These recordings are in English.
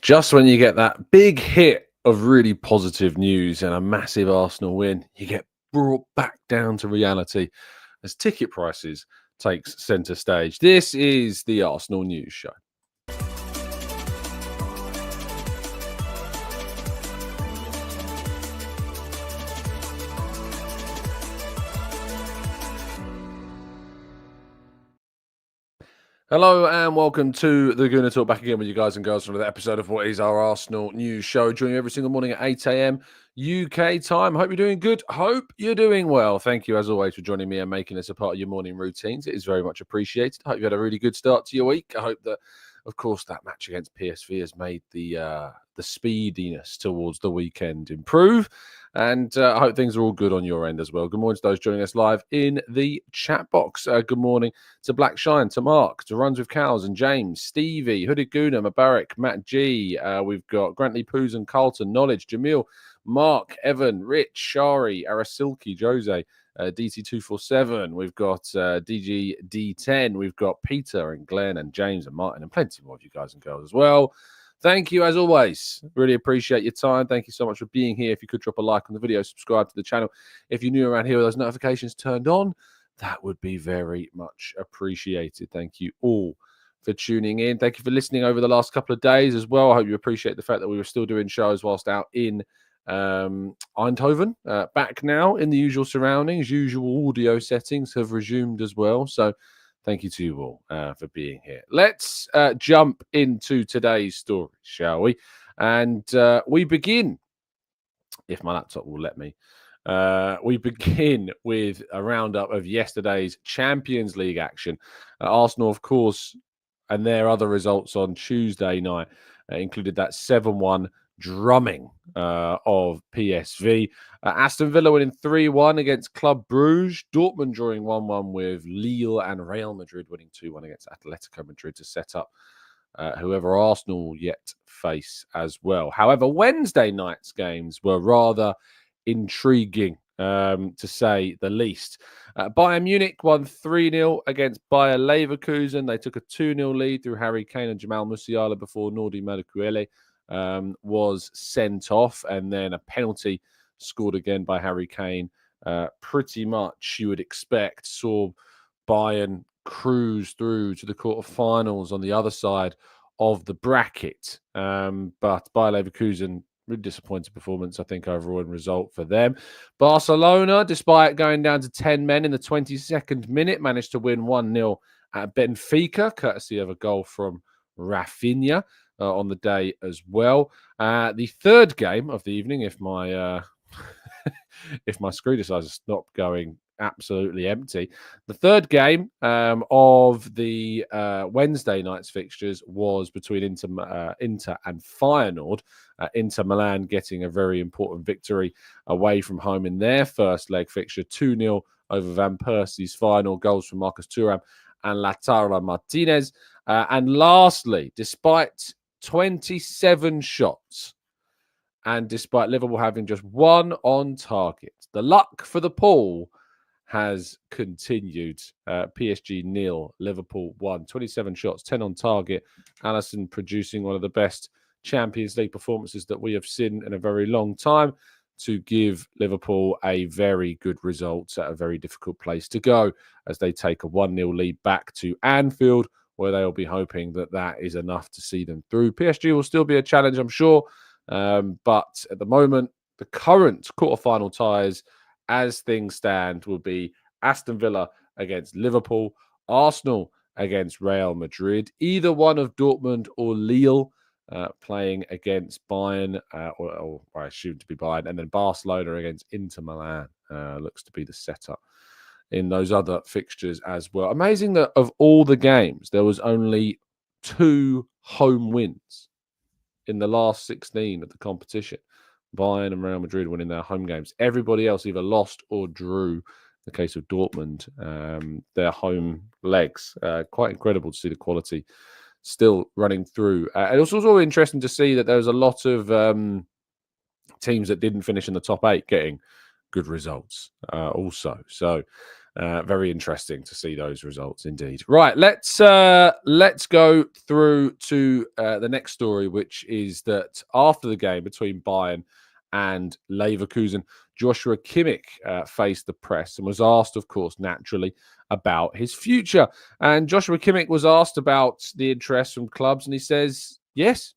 Just when you get that big hit of really positive news and a massive Arsenal win, you get brought back down to reality as ticket prices takes centre stage. This is the Arsenal News Show. Hello and welcome to the Gooner Talk, back again with you guys and girls for another episode of what is our Arsenal News Show. Joining you every single morning at 8 a.m. UK time. Hope you're doing good. Hope you're doing well. Thank you as always for joining me and making this a part of your morning routines. It is very much appreciated. I hope you had a really good start to your week. I hope that, of course, that match against PSV has made the speediness towards the weekend improve. And I hope things are all good on your end as well. Good morning to those joining us live in the chat box. Good morning to Black Shine, to Mark, to Runs with Cows and James, Stevie, Hooded Gooner, Mubarak, Matt G. We've got Grantley Poos and Carlton, Knowledge, Jamil, Mark, Evan, Rich, Shari, Arasilki, Jose, DT247. We've got DGD10. We've got Peter and Glenn and James and Martin and plenty more of you guys and girls as well. Thank you, as always. Really appreciate your time. Thank you so much for being here. If you could drop a like on the video, subscribe to the channel. If you're new around here with those notifications turned on, that would be very much appreciated. Thank you all for tuning in. Thank you for listening over the last couple of days as well. I hope you appreciate the fact that we were still doing shows whilst out in Eindhoven. Back now in the usual surroundings. Usual audio settings have resumed as well. So thank you to you all for being here. Let's jump into today's story, shall we? And we begin, if my laptop will let me, we begin with a roundup of yesterday's Champions League action. Arsenal, of course, and their other results on Tuesday night included that 7-1 drumming of PSV. Aston Villa winning 3-1 against Club Brugge. Dortmund drawing 1-1 with Lille, and Real Madrid winning 2-1 against Atletico Madrid to set up whoever Arsenal will yet face as well. However, Wednesday night's games were rather intriguing, to say the least. Bayern Munich won 3-0 against Bayer Leverkusen. They took a 2-0 lead through Harry Kane and Jamal Musiala before Nordi Madueke was sent off, and then a penalty scored again by Harry Kane. Pretty much you would expect saw Bayern cruise through to the quarterfinals on the other side of the bracket. But Bayer Leverkusen, really disappointing performance, I think, overall in result for them. Barcelona, despite going down to 10 men in the 22nd minute, managed to win 1-0 at Benfica, courtesy of a goal from Rafinha on the day as well. The third game of the evening, if my if my screen decides to stop going absolutely empty, the third game of the Wednesday night's fixtures was between Inter and Feyenoord. Inter Milan getting a very important victory away from home in their first leg fixture, 2-0 over Van Persie's final, goals from Marcus Thuram and Lautaro Martinez. And lastly, despite 27 shots, and despite Liverpool having just one on target, the luck for the pool has continued. PSG 0, Liverpool 1. 27 shots, 10 on target. Alisson producing one of the best Champions League performances that we have seen in a very long time to give Liverpool a very good result at a very difficult place to go as they take a 1-0 lead back to Anfield, where they'll be hoping that that is enough to see them through. PSG will still be a challenge, I'm sure. But at the moment, the current quarterfinal ties, as things stand, will be Aston Villa against Liverpool, Arsenal against Real Madrid, either one of Dortmund or Lille playing against Bayern, or I assume to be Bayern, and then Barcelona against Inter Milan looks to be the setup in those other fixtures as well. Amazing that of all the games, there was only 2 home wins in the last 16 of the competition. Bayern and Real Madrid winning their home games. Everybody else either lost or drew. In the case of Dortmund, their home legs. Quite incredible to see the quality still running through. It was also interesting to see that there was a lot of teams that didn't finish in the top 8 getting good results also. So Very interesting to see those results indeed. Right, let's go through to the next story, which is that after the game between Bayern and Leverkusen, Joshua Kimmich faced the press and was asked, of course, naturally, about his future. And Joshua Kimmich was asked about the interest from clubs, and he says, yes,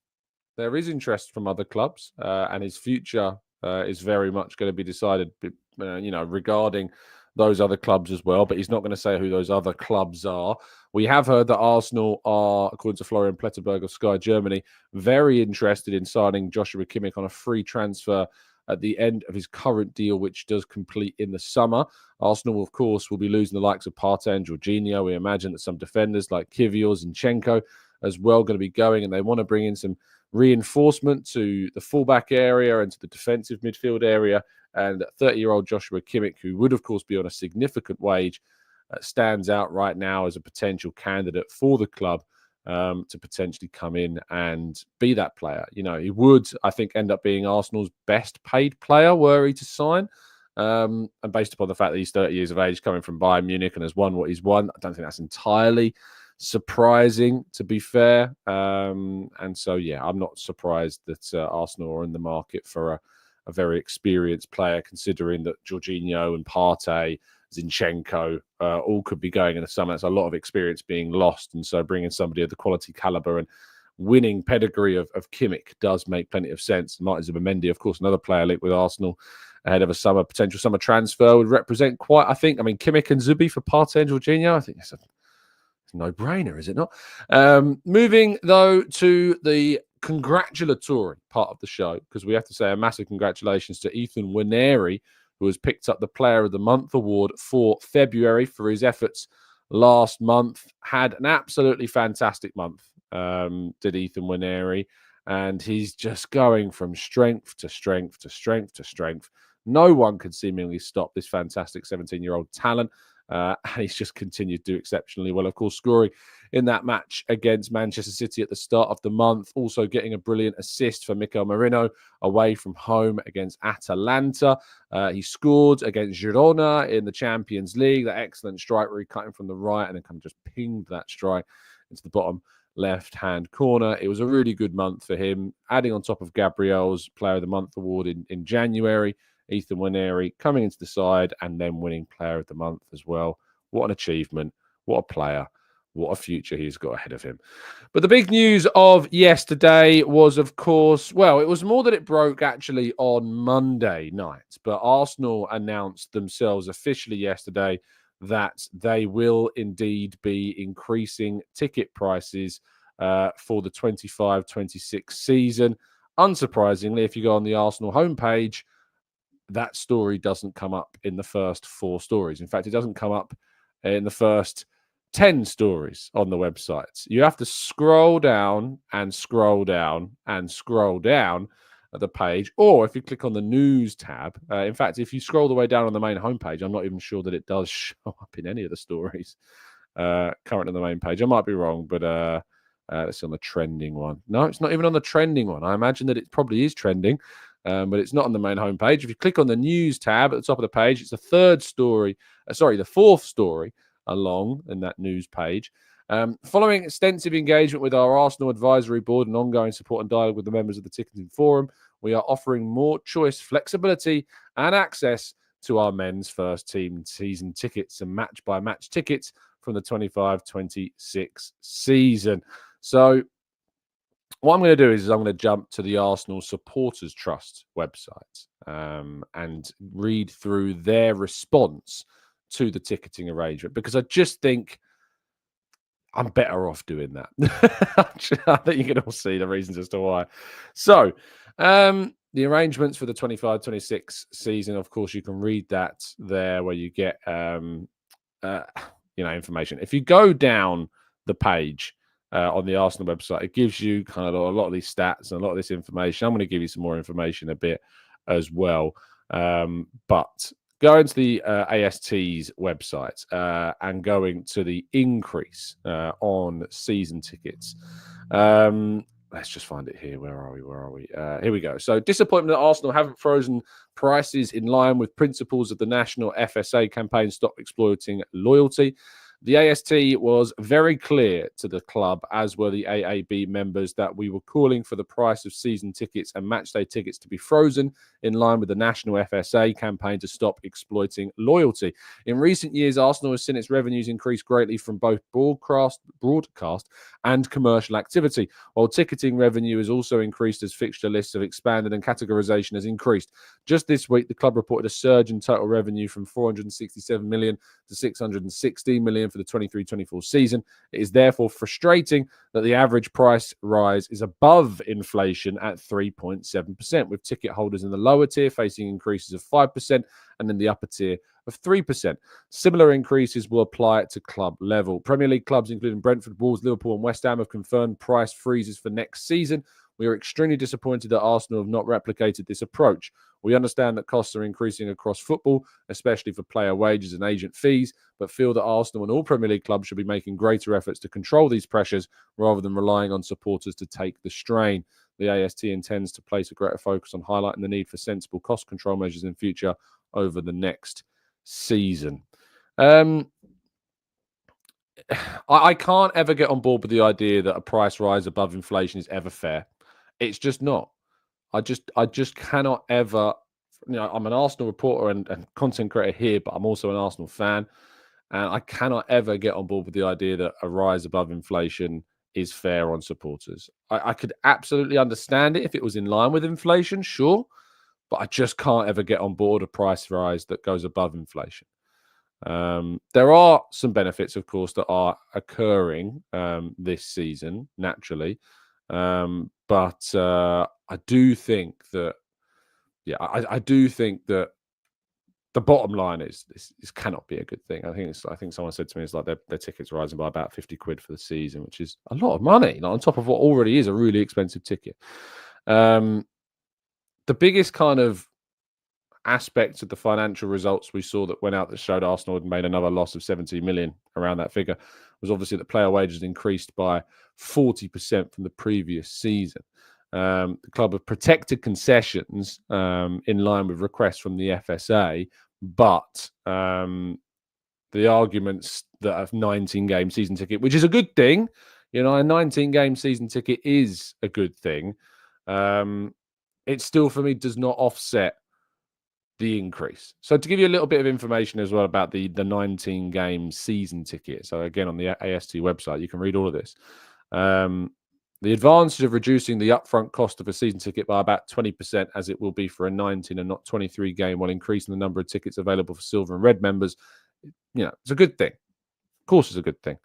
there is interest from other clubs, and his future is very much going to be decided, regarding those other clubs as well, but he's not going to say who those other clubs are. We have heard that Arsenal are, according to Florian Pletterberg of Sky Germany, very interested in signing Joshua Kimmich on a free transfer at the end of his current deal, which does complete in the summer. Arsenal, of course, will be losing the likes of Partey and Jorginho. We imagine that some defenders like Kivior, Zinchenko as well going to be going, and they want to bring in some reinforcement to the fullback area and to the defensive midfield area. And 30-year-old Joshua Kimmich, who would, of course, be on a significant wage, stands out right now as a potential candidate for the club to potentially come in and be that player. He would, I think, end up being Arsenal's best paid player were he to sign. And based upon the fact that he's 30 years of age, coming from Bayern Munich and has won what he's won, I don't think that's entirely surprising, to be fair. And so, yeah, I'm not surprised that Arsenal are in the market for a very experienced player, considering that Jorginho and Partey, Zinchenko all could be going in the summer. That's a lot of experience being lost. And so bringing somebody of the quality caliber and winning pedigree of Kimmich does make plenty of sense. Martin Zubimendi, of course, another player linked with Arsenal ahead of a potential summer transfer, would represent quite, I think, Kimmich and Zubi for Partey and Jorginho, I think it's a no-brainer, is it not? Moving, though, to the congratulatory part of the show, because we have to say a massive congratulations to Ethan Nwaneri, who has picked up the Player of the Month award for February for his efforts last month. Had an absolutely fantastic month, did Ethan Nwaneri, and he's just going from strength to strength to strength to strength. No one could seemingly stop this fantastic 17-year-old talent. And he's just continued to do exceptionally well. Of course, scoring in that match against Manchester City at the start of the month, also getting a brilliant assist for Mikel Merino away from home against Atalanta. He scored against Girona in the Champions League, that excellent strike where he cut him from the right and then kind of just pinged that strike into the bottom left-hand corner. It was a really good month for him, adding on top of Gabriel's Player of the Month award in January. Ethan Nwaneri coming into the side and then winning Player of the Month as well. What an achievement. What a player. What a future he's got ahead of him. But the big news of yesterday was, of course, well, it was more that it broke actually on Monday night. But Arsenal announced themselves officially yesterday that they will indeed be increasing ticket prices for the 25-26 season. Unsurprisingly, if you go on the Arsenal homepage, that story doesn't come up in the first 4 stories. In fact, it doesn't come up in the first 10 stories on the websites. You have to scroll down and scroll down and scroll down at the page. Or if you click on the news tab, in fact, if you scroll the way down on the main homepage, I'm not even sure that it does show up in any of the stories current on the main page. I might be wrong, but it's on the trending one. No, it's not even on the trending one. I imagine that it probably is trending. But it's not on the main homepage. If you click on the news tab at the top of the page, it's the 4th story along in that news page. Following extensive engagement with our Arsenal advisory board and ongoing support and dialogue with the members of the ticketing forum, we are offering more choice, flexibility, and access to our men's first team season tickets and match-by-match tickets from the 25-26 season. So what I'm going to do is I'm going to jump to the Arsenal Supporters Trust website and read through their response to the ticketing arrangement, because I just think I'm better off doing that. I think you can all see the reasons as to why. So the arrangements for the 25-26 season, of course, you can read that there where you get information. If you go down the page on the Arsenal website, it gives you kind of a lot of these stats and a lot of this information. I'm going to give you some more information a bit as well. But going to the AST's website and going to the increase on season tickets, let's just find it here. Where are we? Here we go. So, disappointment that Arsenal haven't frozen prices in line with principles of the national FSA campaign Stop Exploiting Loyalty. The AST was very clear to the club, as were the AAB members, that we were calling for the price of season tickets and matchday tickets to be frozen in line with the national FSA campaign to stop exploiting loyalty. In recent years, Arsenal has seen its revenues increase greatly from both broadcast and commercial activity, while ticketing revenue has also increased as fixture lists have expanded and categorization has increased. Just this week, the club reported a surge in total revenue from 467 million to 616 million for the 23-24 season. It is therefore frustrating that the average price rise is above inflation at 3.7%, with ticket holders in the lower tier facing increases of 5% and in the upper tier of 3%. Similar increases will apply to club level. Premier League clubs, including Brentford, Wolves, Liverpool and West Ham, have confirmed price freezes for next season. We are extremely disappointed that Arsenal have not replicated this approach. We understand that costs are increasing across football, especially for player wages and agent fees, but feel that Arsenal and all Premier League clubs should be making greater efforts to control these pressures rather than relying on supporters to take the strain. The AST intends to place a greater focus on highlighting the need for sensible cost control measures in future over the next season. I can't ever get on board with the idea that a price rise above inflation is ever fair. It's just not. I just cannot ever. I'm an Arsenal reporter and content creator here, but I'm also an Arsenal fan, and I cannot ever get on board with the idea that a rise above inflation is fair on supporters. I could absolutely understand it if it was in line with inflation, sure, but I just can't ever get on board a price rise that goes above inflation. There are some benefits, of course, that are occurring this season naturally, but I do think that, I do think that the bottom line is this cannot be a good thing. I think someone said to me it's like their tickets are rising by about 50 quid for the season, which is a lot of money, on top of what already is a really expensive ticket. The biggest kind of aspects of the financial results we saw that went out that showed Arsenal had made another loss of 70 million around that figure was obviously that player wages increased by 40% from the previous season. The club have protected concessions in line with requests from the FSA, but the arguments that a 19-game season ticket, which is a good thing, a 19-game season ticket is a good thing. It still, for me, does not offset the increase. So to give you a little bit of information as well about the 19-game season ticket. So again, on the AST website, you can read all of this. The advantage of reducing the upfront cost of a season ticket by about 20%, as it will be for a 19 and not 23 game, while increasing the number of tickets available for silver and red members, it's a good thing. Of course, it's a good thing.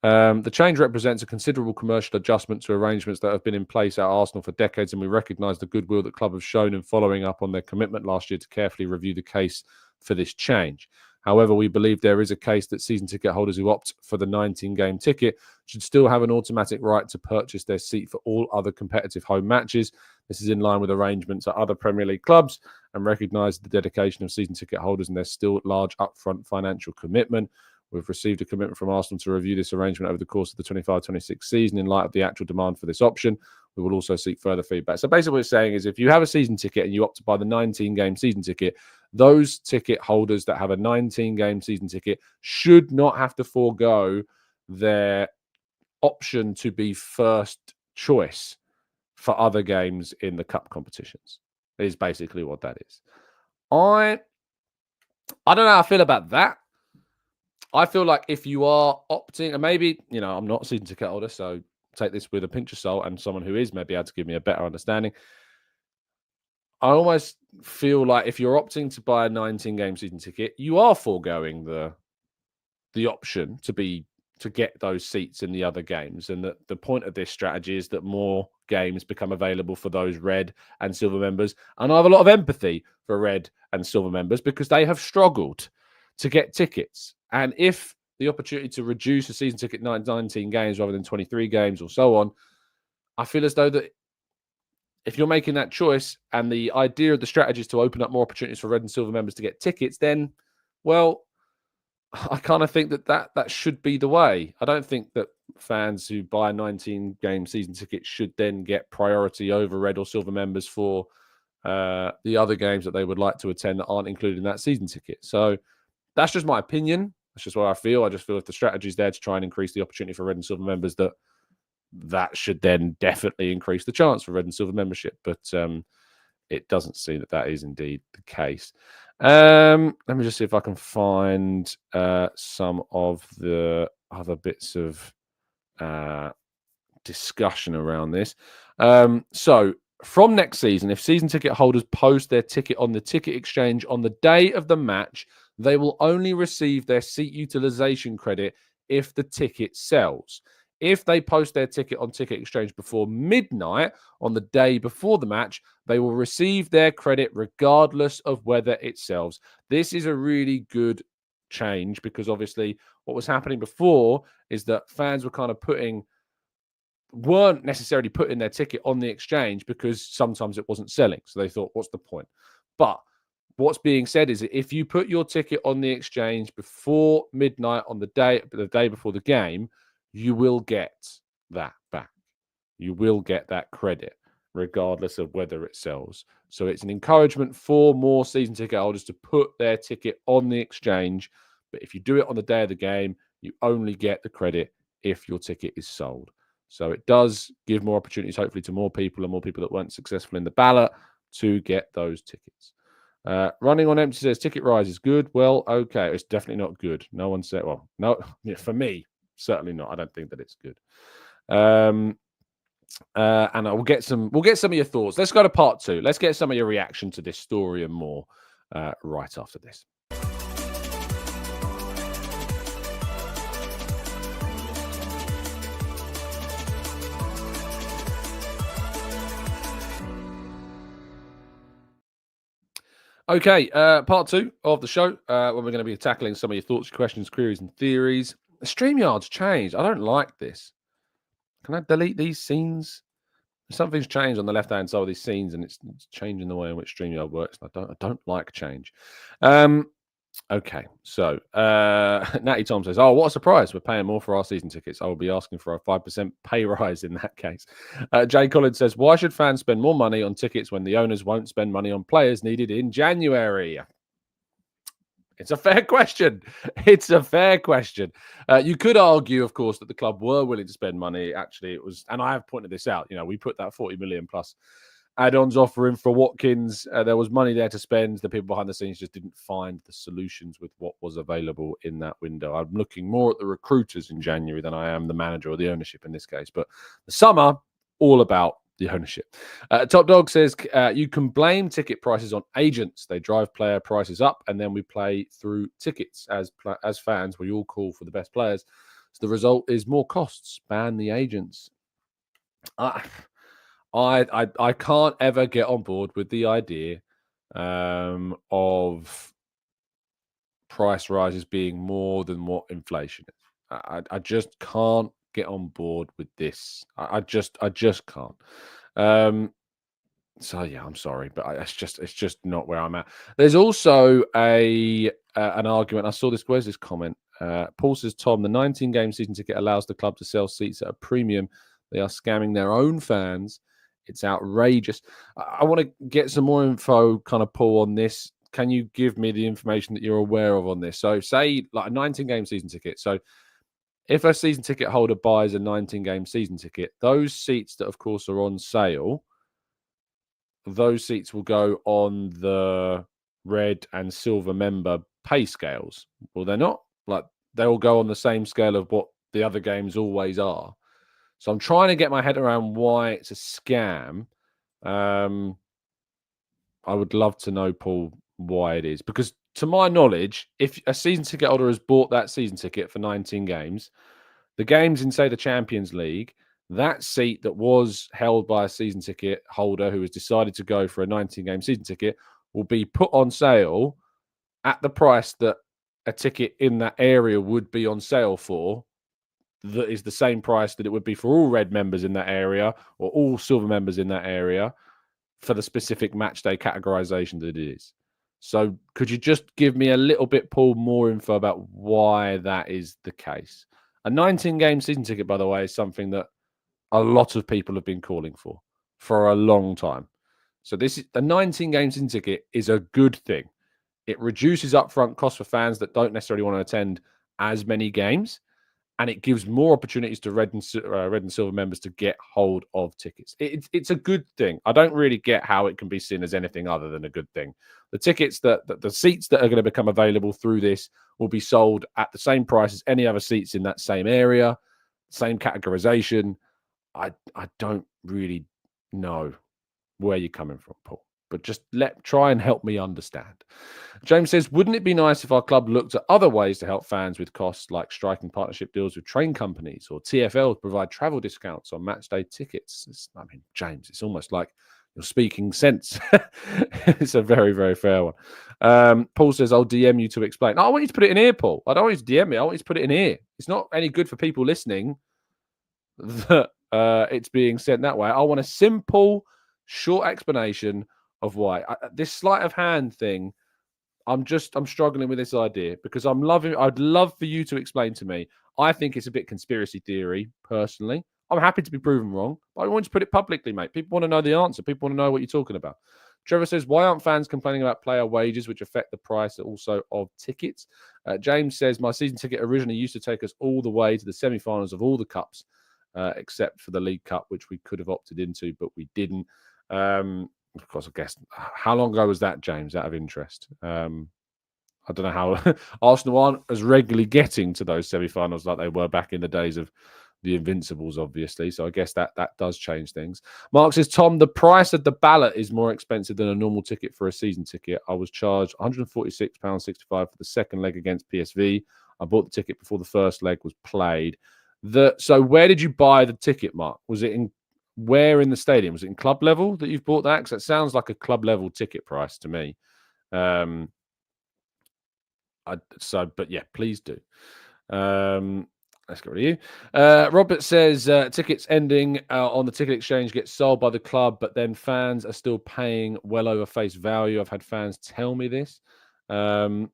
The change represents a considerable commercial adjustment to arrangements that have been in place at Arsenal for decades, and we recognise the goodwill that the club have shown in following up on their commitment last year to carefully review the case for this change. However, we believe there is a case that season ticket holders who opt for the 19-game ticket should still have an automatic right to purchase their seat for all other competitive home matches. This is in line with arrangements at other Premier League clubs and recognise the dedication of season ticket holders and their still large upfront financial commitment. We've received a commitment from Arsenal to review this arrangement over the course of the 25-26 season in light of the actual demand for this option. We will also seek further feedback. So basically what it's saying is if you have a season ticket and you opt to buy the 19-game season ticket, those ticket holders that have a 19-game season ticket should not have to forego their option to be first choice for other games in the cup competitions. Is basically what that is. I don't know how I feel about that. I feel like if you are opting, and maybe, I'm not a season ticket holder, so take this with a pinch of salt, and someone who is maybe able to give me a better understanding. I almost feel like if you're opting to buy a 19-game season ticket, you are foregoing the option to get those seats in the other games. And that the point of this strategy is that more games become available for those red and silver members. And I have a lot of empathy for red and silver members because they have struggled to get tickets. And if the opportunity to reduce a season ticket 19 games rather than 23 games or so on, I feel as though that if you're making that choice and the idea of the strategy is to open up more opportunities for red and silver members to get tickets, then, well, I kind of think that should be the way. I don't think that fans who buy 19 game season tickets should then get priority over red or silver members for the other games that they would like to attend that aren't included in that season ticket. So that's just my opinion. That's just what I feel. I just feel if the strategy is there to try and increase the opportunity for red and silver members, that should then definitely increase the chance for red and silver membership. But it doesn't seem that is indeed the case. Let me just see if I can find some of the other bits of discussion around this. So from next season, if season ticket holders post their ticket on the ticket exchange on the day of the match, they will only receive their seat utilization credit if the ticket sells. If they post their ticket on ticket exchange before midnight on the day before the match, they will receive their credit regardless of whether it sells. This is a really good change because obviously what was happening before is that fans were kind of weren't necessarily putting their ticket on the exchange because sometimes it wasn't selling. So they thought, what's the point? But what's being said is that if you put your ticket on the exchange before midnight on the day before the game, you will get that back. You will get that credit regardless of whether it sells. So it's an encouragement for more season ticket holders to put their ticket on the exchange. But if you do it on the day of the game, you only get the credit if your ticket is sold. So it does give more opportunities, hopefully, to more people and more people that weren't successful in the ballot to get those tickets. Running on empty says ticket rise is good. Well, okay, it's definitely not good. No one said, well, no, yeah, for me, certainly not. I don't think that it's good. And we'll get some of your thoughts. Let's go to part 2. Let's get some of your reaction to this story and more right after this. Okay, part 2 of the show, where we're going to be tackling some of your thoughts, questions, queries, and theories. The StreamYard's changed. I don't like this. Can I delete these scenes? Something's changed on the left-hand side of these scenes, and it's changing the way in which StreamYard works. I don't like change. Okay, so Natty Tom says, "Oh, what a surprise! We're paying more for our season tickets. I will be asking for a 5% pay rise in that case." Jay Collins says, "Why should fans spend more money on tickets when the owners won't spend money on players needed in January?" It's a fair question. It's a fair question. You could argue, of course, that the club were willing to spend money. Actually, it was, and I have pointed this out. We put that 40 million plus add-ons offering for Watkins. There was money there to spend. The people behind the scenes just didn't find the solutions with what was available in that window. I'm looking more at the recruiters in January than I am the manager or the ownership in this case. But the summer, all about the ownership. Top Dog says you can blame ticket prices on agents. They drive player prices up, and then we play through tickets as fans. We all call for the best players. So the result is more costs. Ban the agents. I can't ever get on board with the idea of price rises being more than what inflation is. I just can't get on board with this. I just can't. So yeah, I'm sorry, but it's just not where I'm at. There's also an argument. I saw this. Where's this comment? Paul says, Tom, the 19-game season ticket allows the club to sell seats at a premium. They are scamming their own fans. It's outrageous. I want to get some more info, kind of, Paul, on this. Can you give me the information that you're aware of on this? So say like a 19-game season ticket. So if a season ticket holder buys a 19-game season ticket, those seats that, of course, are on sale, those seats will go on the red and silver member pay scales. Well, they're not. Like, they'll go on the same scale of what the other games always are. So I'm trying to get my head around why it's a scam. I would love to know, Paul, why it is. Because to my knowledge, if a season ticket holder has bought that season ticket for 19 games, the games in, say, the Champions League, that seat that was held by a season ticket holder who has decided to go for a 19-game season ticket will be put on sale at the price that a ticket in that area would be on sale for. That is the same price that it would be for all red members in that area or all silver members in that area for the specific match day categorization that it is. So could you just give me a little bit, Paul, more info about why that is the case? A 19-game season ticket, by the way, is something that a lot of people have been calling for a long time. So this is the 19-game season ticket is a good thing. It reduces upfront costs for fans that don't necessarily want to attend as many games, and it gives more opportunities to red and silver members to get hold of tickets. It's a good thing. I don't really get how it can be seen as anything other than a good thing. The tickets the seats that are going to become available through this will be sold at the same price as any other seats in that same area, same categorization. I don't really know where you're coming from, Paul, but just try and help me understand. James says, wouldn't it be nice if our club looked at other ways to help fans with costs, like striking partnership deals with train companies or TfL to provide travel discounts on match day tickets? I mean, James, it's almost like you're speaking sense. It's a very, very fair one. Paul says, I'll DM you to explain. No, I want you to put it in here, Paul. I don't want you to DM me. I want you to put it in here. It's not any good for people listening that it's being sent that way. I want a simple, short explanation of why. This sleight of hand thing, I'm struggling with this idea because I'd love for you to explain to me. I think it's a bit conspiracy theory, personally. I'm happy to be proven wrong, but I want you to put it publicly, mate. People want to know the answer. People want to know what you're talking about. Trevor says, why aren't fans complaining about player wages, which affect the price also of tickets? James says, my season ticket originally used to take us all the way to the semi-finals of all the cups, except for the League Cup, which we could have opted into, but we didn't. Of course, I guess, how long ago was that, James, out of interest? I don't know how Arsenal aren't as regularly getting to those semi-finals like they were back in the days of the Invincibles, obviously. So I guess that does change things. Mark says, Tom, the price of the ballot is more expensive than a normal ticket for a season ticket. I was charged £146.65 for the second leg against PSV. I bought the ticket before the first leg was played. So where did you buy the ticket, Mark? Was it where in the stadium? Was it in club level that you've bought that? Because that sounds like a club level ticket price to me. But yeah, please do. Let's get rid of you. Robert says tickets ending on the ticket exchange get sold by the club, but then fans are still paying well over face value. I've had fans tell me this. So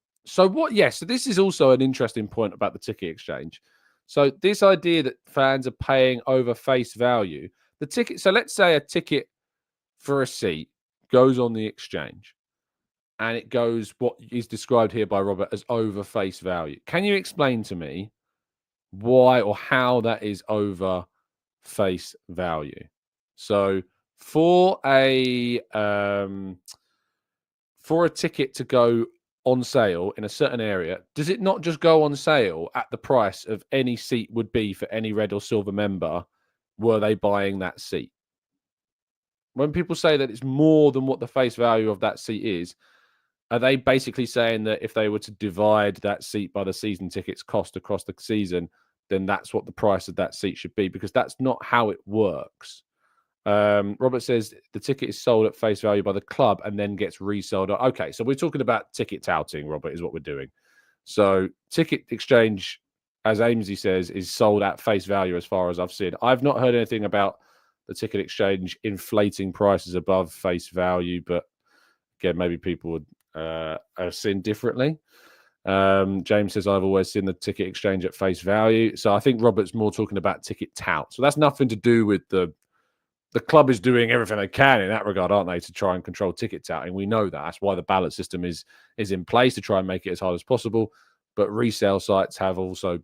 this is also an interesting point about the ticket exchange. So this idea that fans are paying over face value, the ticket. So let's say a ticket for a seat goes on the exchange, and it goes what is described here by Robert as over face value. Can you explain to me why or how that is over face value? So for a ticket to go on sale in a certain area, does it not just go on sale at the price of any seat would be for any red or silver member were they buying that seat? When people say that it's more than what the face value of that seat is, are they basically saying that if they were to divide that seat by the season tickets cost across the season, then that's what the price of that seat should be? Because that's not how it works. Robert says the ticket is sold at face value by the club and then gets resold. Okay, so we're talking about ticket touting, Robert, is what we're doing. So ticket exchange, as Amesy says, is sold at face value as far as I've seen. I've not heard anything about the ticket exchange inflating prices above face value, but again, maybe people would have seen differently. James says, I've always seen the ticket exchange at face value. So I think Robert's more talking about ticket tout. So that's nothing to do with the club is doing everything they can in that regard, aren't they, to try and control ticket touting. We know that. That's why the ballot system is in place to try and make it as hard as possible. But resale sites have also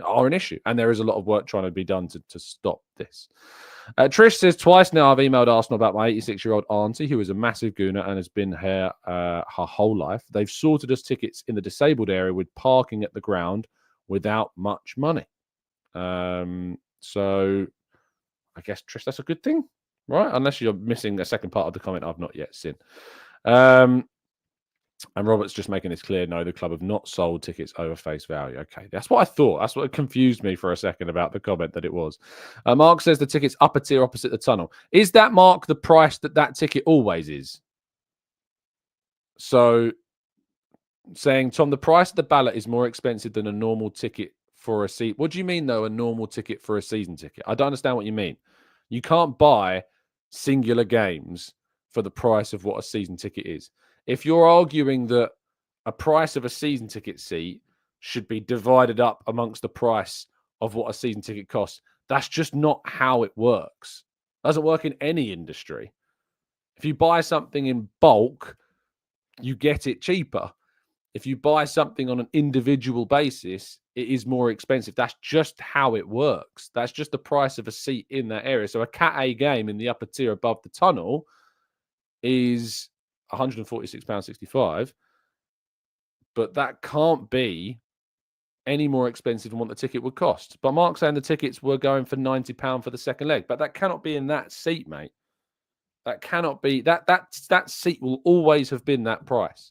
are an issue. And there is a lot of work trying to be done to stop this. Trish says, twice now I've emailed Arsenal about my 86-year-old auntie, who is a massive Gooner and has been here her whole life. They've sorted us tickets in the disabled area with parking at the ground without much money. So I guess, Trish, that's a good thing, right? Unless you're missing a second part of the comment I've not yet seen. And Robert's just making this clear. No, the club have not sold tickets over face value. Okay, that's what I thought. That's what confused me for a second about the comment that it was. Mark says the ticket's upper tier opposite the tunnel. Is that, Mark, the price that ticket always is? So saying, Tom, the price of the ballot is more expensive than a normal ticket for a seat. What do you mean, though, a normal ticket for a season ticket? I don't understand what you mean. You can't buy singular games for the price of what a season ticket is. If you're arguing that a price of a season ticket seat should be divided up amongst the price of what a season ticket costs, that's just not how it works. It doesn't work in any industry. If you buy something in bulk, you get it cheaper. If you buy something on an individual basis, it is more expensive. That's just how it works. That's just the price of a seat in that area. So a Cat A game in the upper tier above the tunnel is £146.65, but that can't be any more expensive than what the ticket would cost. But Mark's saying the tickets were going for £90 for the second leg, but that cannot be in that seat, mate. That cannot be. That seat will always have been that price.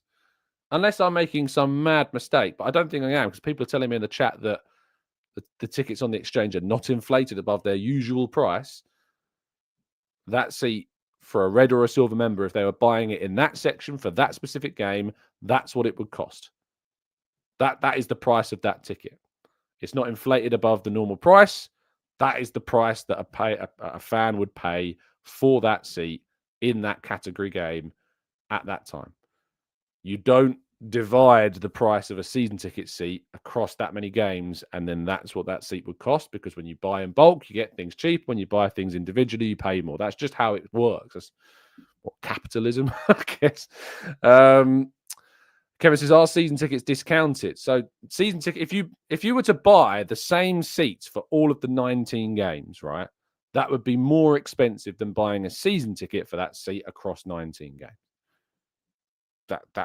Unless I'm making some mad mistake, but I don't think I am, because people are telling me in the chat that the tickets on the exchange are not inflated above their usual price. That seat for a red or a silver member, if they were buying it in that section for that specific game, that's what it would cost. That is the price of that ticket. It's not inflated above the normal price. That is the price that a fan would pay for that seat in that category game at that time. You don't divide the price of a season ticket seat across that many games, and then that's what that seat would cost, because when you buy in bulk, you get things cheap. When you buy things individually, you pay more. That's just how it works. That's what capitalism, I guess. Kevin says, are season tickets discounted? So season ticket, if you were to buy the same seats for all of the 19 games, right, that would be more expensive than buying a season ticket for that seat across 19 games.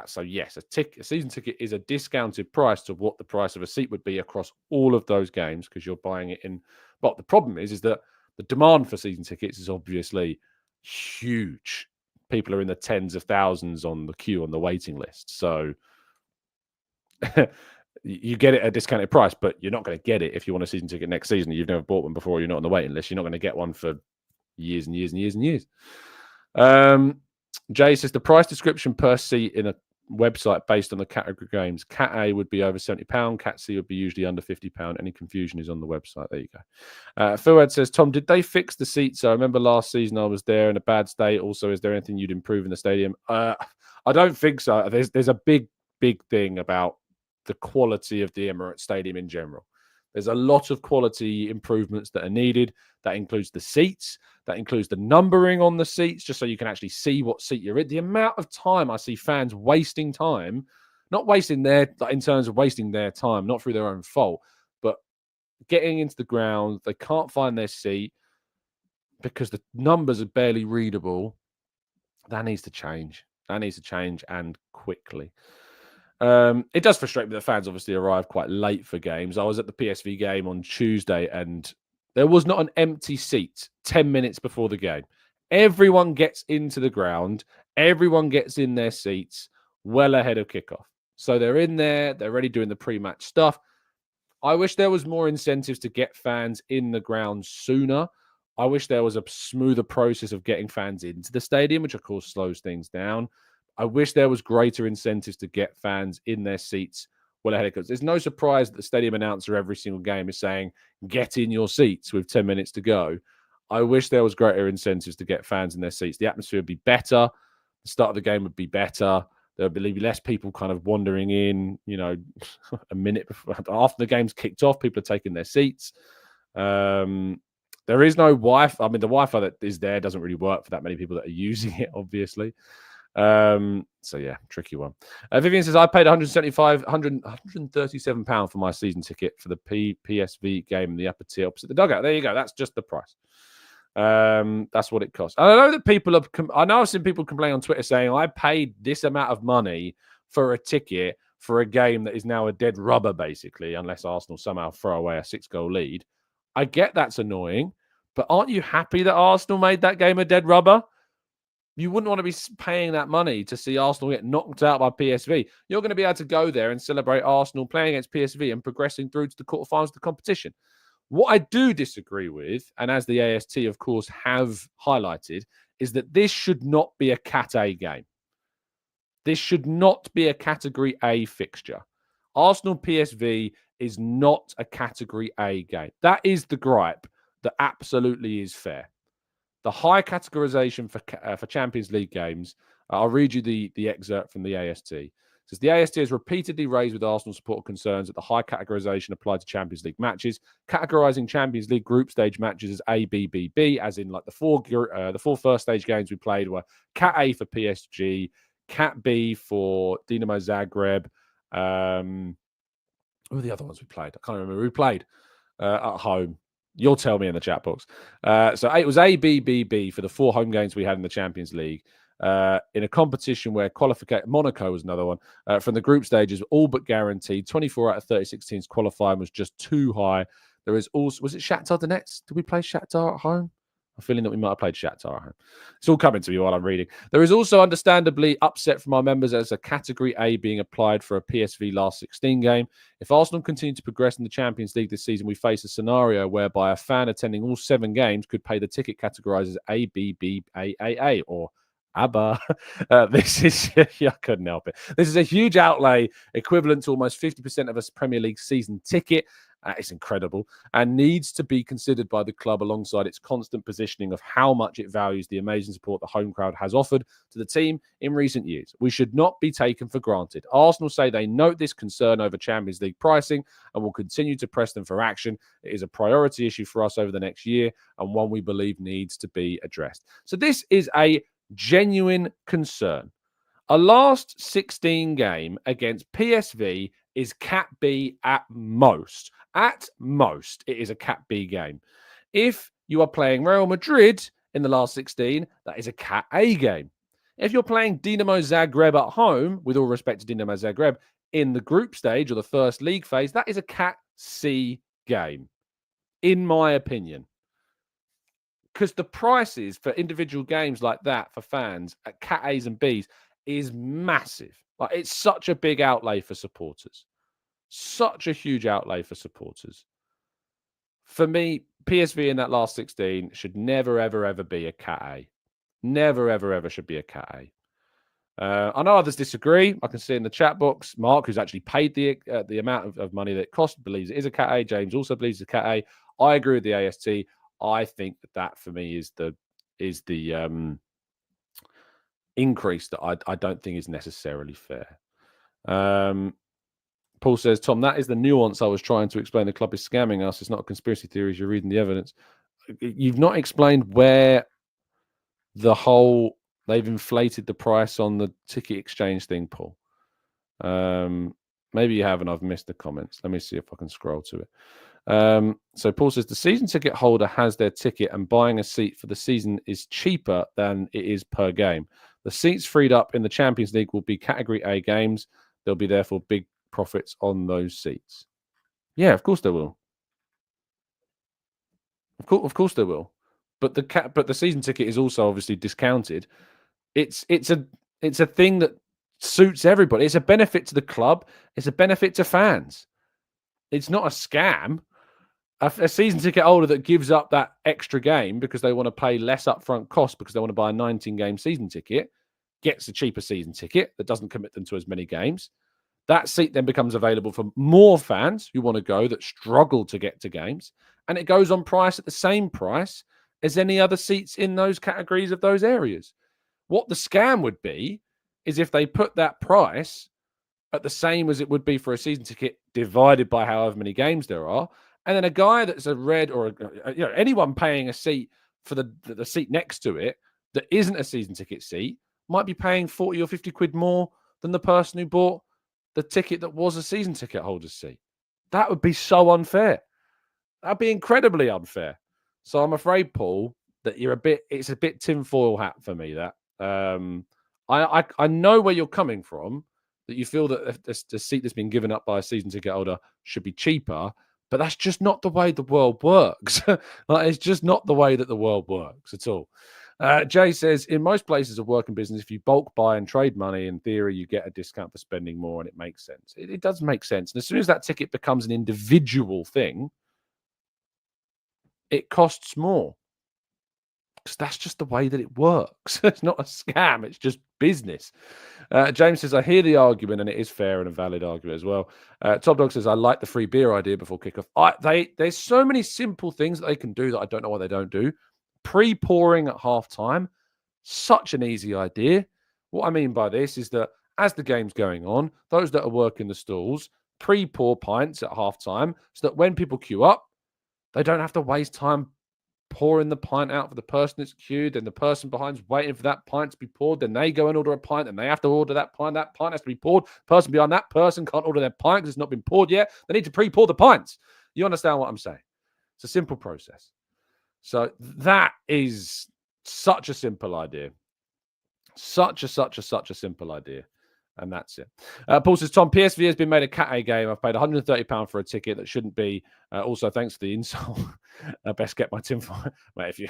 So yes, a season ticket is a discounted price to what the price of a seat would be across all of those games, because you're buying it in. But the problem is that the demand for season tickets is obviously huge. People are in the tens of thousands on the queue on the waiting list. So you get it at a discounted price, but you're not going to get it if you want a season ticket next season. You've never bought one before. You're not on the waiting list. You're not going to get one for years and years and years and years. Jay says the price description per seat in a website based on the category games. Cat A would be over £70. Cat C would be usually under £50. Any confusion is on the website. There you go. Fuad says, Tom, did they fix the seats? I remember last season I was there in a bad state. Also, is there anything you'd improve in the stadium? I don't think so. There's a big thing about the quality of the Emirates Stadium in general. There's a lot of quality improvements that are needed. That includes the seats. That includes the numbering on the seats, just so you can actually see what seat you're in. The amount of time I see fans wasting time, not wasting in terms of wasting their time, not through their own fault, but getting into the ground, they can't find their seat because the numbers are barely readable. That needs to change. That needs to change, and quickly. It does frustrate me that fans obviously arrive quite late for games. I was at the PSV game on Tuesday, and there was not an empty seat 10 minutes before the game. Everyone gets into the ground. Everyone gets in their seats well ahead of kickoff. So they're in there. They're already doing the pre-match stuff. I wish there was more incentives to get fans in the ground sooner. I wish there was a smoother process of getting fans into the stadium, which of course slows things down. I wish there was greater incentives to get fans in their seats well ahead of kickoff. There's no surprise that the stadium announcer every single game is saying, get in your seats with 10 minutes to go. I wish there was greater incentives to get fans in their seats. The atmosphere would be better. The start of the game would be better. There would be less people kind of wandering in, a minute before, after the game's kicked off. People are taking their seats. There is no Wi-Fi. I mean, the Wi-Fi that is there doesn't really work for that many people that are using it, obviously. So yeah, tricky one. Vivian says, I paid £137 for my season ticket for the PSV game in the upper tier opposite the dugout. There you go. That's just the price. That's what it costs. And I know that I've seen people complain on Twitter saying, I paid this amount of money for a ticket for a game that is now a dead rubber, basically, unless Arsenal somehow throw away a 6-goal lead. I get that's annoying, but aren't you happy that Arsenal made that game a dead rubber? You wouldn't want to be paying that money to see Arsenal get knocked out by PSV. You're going to be able to go there and celebrate Arsenal playing against PSV and progressing through to the quarterfinals of the competition. What I do disagree with, and as the AST, of course, have highlighted, is that this should not be a Cat A game. This should not be a Category A fixture. Arsenal PSV is not a Category A game. That is the gripe that absolutely is fair. The high categorization for Champions League games I'll read you the excerpt from the AST. It says the AST has repeatedly raised with Arsenal supporter concerns that the high categorization applied to Champions League matches, categorizing Champions League group stage matches as A, B, B, B, as in like the four first stage games we played were Cat A for PSG, Cat B for Dinamo Zagreb. Who were the other ones we played? I can't remember who we played at home. You'll tell me in the chat box. So it was A, B, B, B for the 4 home games we had in the Champions League. In a competition where Monaco was another one, from the group stages, all but guaranteed. 24 out of 36 teams qualifying was just too high. There is also, was it Shakhtar Donetsk? Did we play Shakhtar at home? I'm feeling that we might have played Shakhtar at home. It's all coming to me while I'm reading. There is also understandably upset from our members as a Category A being applied for a PSV last 16 game. If Arsenal continue to progress in the Champions League this season, we face a scenario whereby a fan attending all 7 games could pay the ticket categorized as A, B, B, A, or ABBA. This is, I couldn't help it. This is a huge outlay equivalent to almost 50% of a Premier League season ticket. It's incredible and needs to be considered by the club alongside its constant positioning of how much it values the amazing support the home crowd has offered to the team in recent years. We should not be taken for granted. Arsenal say they note this concern over Champions League pricing and will continue to press them for action. It is a priority issue for us over the next year and one we believe needs to be addressed. So this is a genuine concern. A last 16 game against PSV is Cat B at most. At most, it is a Cat B game. If you are playing Real Madrid in the last 16, that is a Cat A game. If you're playing Dinamo Zagreb at home, with all respect to Dinamo Zagreb, in the group stage or the first league phase, that is a Cat C game, in my opinion. Because the prices for individual games like that for fans at Cat A's and B's is massive. Like, it's such a big outlay for supporters. Such a huge outlay for supporters. For me, PSV in that last 16 should never, ever, ever be a Cat A. Never, ever, ever should be a Cat A. I know others disagree. I can see in the chat box, Mark, who's actually paid the amount of money that it cost, believes it is a Cat A. James also believes it's a Cat A. I agree with the AST. I think that for me is the increase that I don't think is necessarily fair. Paul says, Tom, that is the nuance I was trying to explain. The club is scamming us. It's not a conspiracy theory. You're reading the evidence. You've not explained where they've inflated the price on the ticket exchange thing, Paul. Maybe you have, and I've missed the comments. Let me see if I can scroll to it. So Paul says, the season ticket holder has their ticket and buying a seat for the season is cheaper than it is per game. The seats freed up in the Champions League will be Category A games. There'll be therefore big profits on those seats. Yeah, of course there will. Of course there will. But the season ticket is also obviously discounted. It's a thing that suits everybody. It's a benefit to the club. It's a benefit to fans. It's not a scam. A season ticket holder that gives up that extra game because they want to pay less upfront cost because they want to buy a 19-game season ticket gets a cheaper season ticket that doesn't commit them to as many games. That seat then becomes available for more fans who want to go that struggle to get to games. And it goes on price at the same price as any other seats in those categories of those areas. What the scam would be is if they put that price at the same as it would be for a season ticket divided by however many games there are. And then a guy that's a red or anyone paying a seat for the seat next to it that isn't a season ticket seat might be paying 40 or 50 quid more than the person who bought the ticket that was a season ticket holder's seat. That would be so unfair. That'd be incredibly unfair. So I'm afraid, Paul, that it's a bit tinfoil hat for me, that. I know where you're coming from, that you feel that the seat that's been given up by a season ticket holder should be cheaper, but that's just not the way the world works. It's just not the way that the world works at all. Jay says, in most places of work and business, if you bulk buy and trade money, in theory, you get a discount for spending more, and it makes sense. It does make sense. And as soon as that ticket becomes an individual thing, it costs more. Because that's just the way that it works. It's not a scam. It's just business. James says, I hear the argument, and it is fair and a valid argument as well. Top Dog says, I like the free beer idea before kickoff. There's so many simple things that they can do that I don't know why they don't do. Pre-pouring at halftime, such an easy idea. What I mean by this is that as the game's going on, those that are working the stalls pre-pour pints at halftime so that when people queue up, they don't have to waste time pouring the pint out for the person that's queued, and the person behind's waiting for that pint to be poured. Then they go and order a pint, and they have to order that pint. That pint has to be poured. The person behind that person can't order their pint because it's not been poured yet. They need to pre-pour the pints. You understand what I'm saying? It's a simple process. So that is such a simple idea. Such a simple idea. And that's it. Paul says, Tom, PSV has been made a Cat A game. I've paid £130 for a ticket that shouldn't be. Also, thanks for the insult. Best get my tinfoil. Well, if you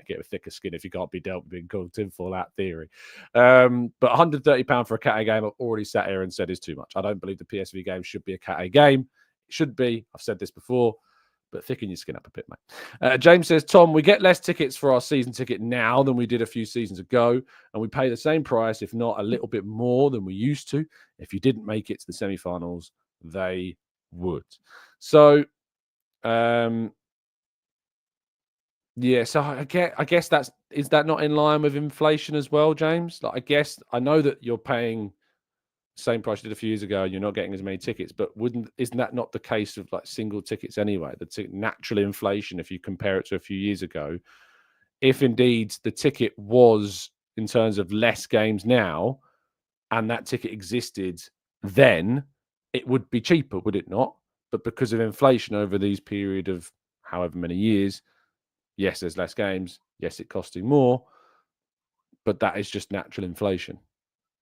get a thicker skin, if you can't be dealt with being called tinfoil, that theory. But £130 for a Cat A game, I've already sat here and said is too much. I don't believe the PSV game should be a Cat A game. It should be. I've said this before. But thicken your skin up a bit, mate. James says, Tom, we get less tickets for our season ticket now than we did a few seasons ago, and we pay the same price, if not a little bit more than we used to. If you didn't make it to the semi-finals, they would. So, yeah. So I guess is that not in line with inflation as well, James? Like, I guess I know that you're paying same price you did a few years ago, you're not getting as many tickets, but isn't that not the case of like single tickets anyway? The natural inflation, if you compare it to a few years ago, if indeed the ticket was in terms of less games now, and that ticket existed then, it would be cheaper, would it not? But because of inflation over these period of however many years, yes, there's less games. Yes, it costing more, but that is just natural inflation.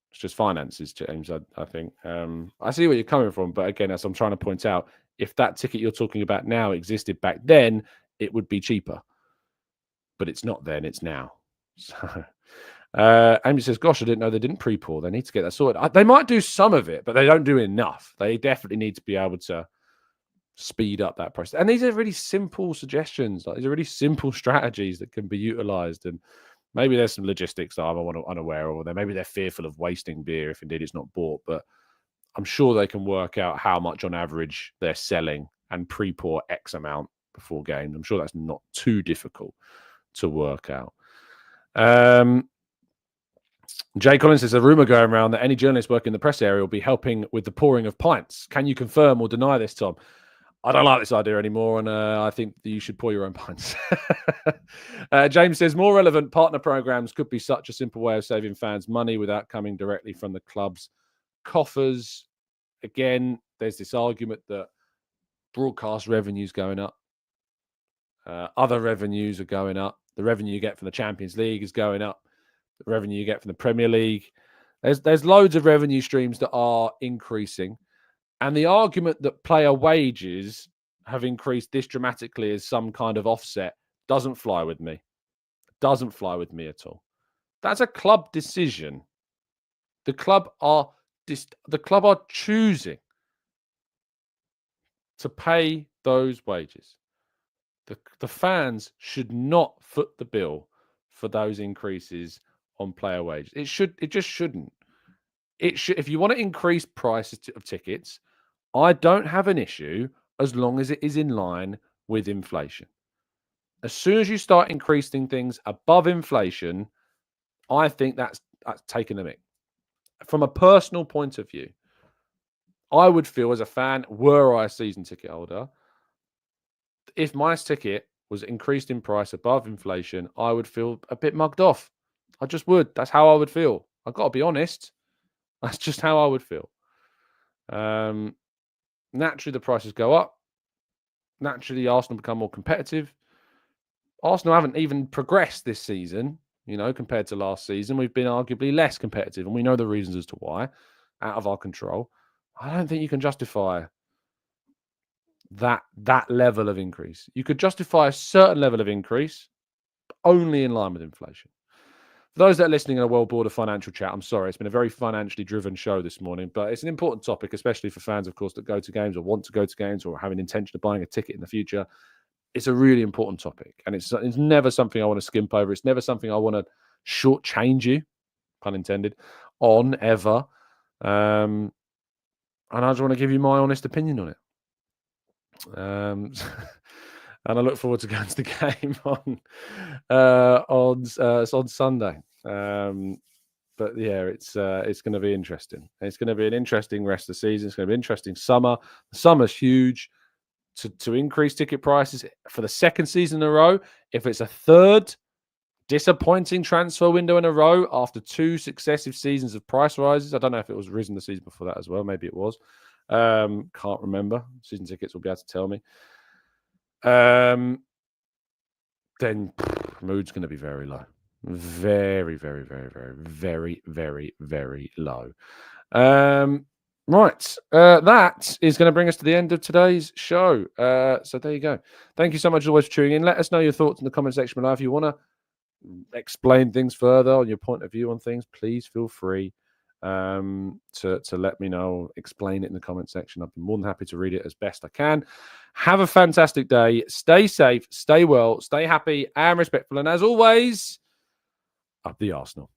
It's just finances, James. I think I see where you're coming from, but again, as I'm trying to point out, if that ticket you're talking about now existed back then, it would be cheaper. But it's not then; it's now. So, Amy says, "Gosh, I didn't know they didn't pre-pour. They need to get that sorted. They might do some of it, but they don't do enough. They definitely need to be able to speed up that process. And these are really simple suggestions. Like, these are really simple strategies that can be utilized. And maybe there's some logistics that I'm unaware of, or maybe they're fearful of wasting beer if indeed it's not bought. But I'm sure they can work out how much on average they're selling and pre-pour X amount before games. I'm sure that's not too difficult to work out. Jay Collins says, a rumor going around that any journalist working in the press area will be helping with the pouring of pints. Can you confirm or deny this, Tom? I don't like this idea anymore, and I think that you should pour your own pints. James says, more relevant partner programs could be such a simple way of saving fans money without coming directly from the club's coffers. Again, there's this argument that broadcast revenue is going up. Other revenues are going up. The revenue you get from the Champions League is going up. The revenue you get from the Premier League. There's loads of revenue streams that are increasing. And the argument that player wages have increased this dramatically as some kind of offset doesn't fly with me. Doesn't fly with me at all. That's a club decision. The club are choosing to pay those wages. The fans should not foot the bill for those increases on player wages. It just shouldn't. It should. If you want to increase prices of tickets, I don't have an issue as long as it is in line with inflation. As soon as you start increasing things above inflation, I think that's taking the mick. From a personal point of view, I would feel as a fan, were I a season ticket holder, if my ticket was increased in price above inflation, I would feel a bit mugged off. I just would. That's how I would feel. I've got to be honest. That's just how I would feel. Naturally, the prices go up. Naturally, Arsenal become more competitive. Arsenal haven't even progressed this season, compared to last season. We've been arguably less competitive, and we know the reasons as to why, out of our control. I don't think you can justify that level of increase. You could justify a certain level of increase, but only in line with inflation. For those that are listening in a world board of financial chat, I'm sorry, it's been a very financially driven show this morning, but it's an important topic, especially for fans, of course, that go to games or want to go to games or have an intention of buying a ticket in the future. It's a really important topic, and it's never something I want to skimp over. It's never something I want to shortchange you, pun intended, on ever. And I just want to give you my honest opinion on it. And I look forward to going to the game on Sunday. But yeah, it's going to be interesting. It's going to be an interesting rest of the season. It's going to be an interesting summer. The summer's huge. To increase ticket prices for the second season in a row. If it's a third disappointing transfer window in a row after 2 successive seasons of price rises, I don't know if it was risen the season before that as well. Maybe it was. Can't remember. Season tickets will be able to tell me. Then mood's going to be very low. Very, very, very, very, very, very, very low. Right. That is going to bring us to the end of today's show. So there you go. Thank you so much as always for tuning in. Let us know your thoughts in the comment section below. If you want to explain things further on your point of view on things, please feel free to let me know. Explain it in the comment section. I'd be more than happy to read it as best I can. Have a fantastic day. Stay safe, stay well, stay happy and respectful. And as always, up the Arsenal.